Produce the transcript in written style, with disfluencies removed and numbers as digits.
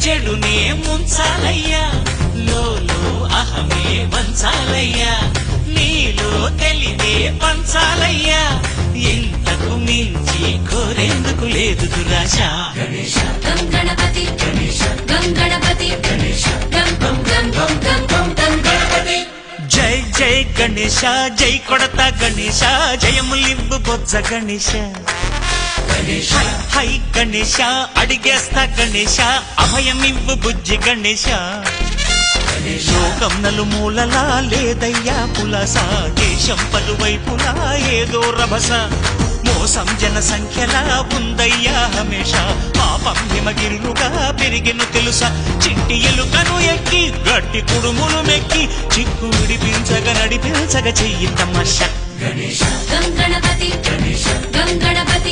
చెడునే ముంచాలయ్యా, లోలో అహమే వంచాలయ్యా, నీలో తెలివే పంచాలయ్యా, ఇంతకు మించి కోరేందుకు లేదు దురాశ. గం గణపతి గం గణపతి గం గం గం గం గం గం గం గణపతి. జై జై గణేశ, జై కొడత గణేశ, జయములివ్వు బొజ్జ గణేశ. హై హై గణేశ, అడిగేస్తా గణేశ, అభయమివ్వు బుజ్జి గణేశ. లోకం నలుమూలలా లేదయ్యా పులస, దేశం పలువైపులా ఏదో రభస, మోసం జన సంఖ్యలా ఉందయ్యా హమేష, పాపం హిమగిరులుగా పెరిగెను తెలుసా, చిట్టి ఎలుకను ఎక్కి గట్టి కుడుములు మెక్కి, చిక్కు విడిపించగ నడిపించగ చెయ్యి తమాష. గం గణపతి గం గణపతి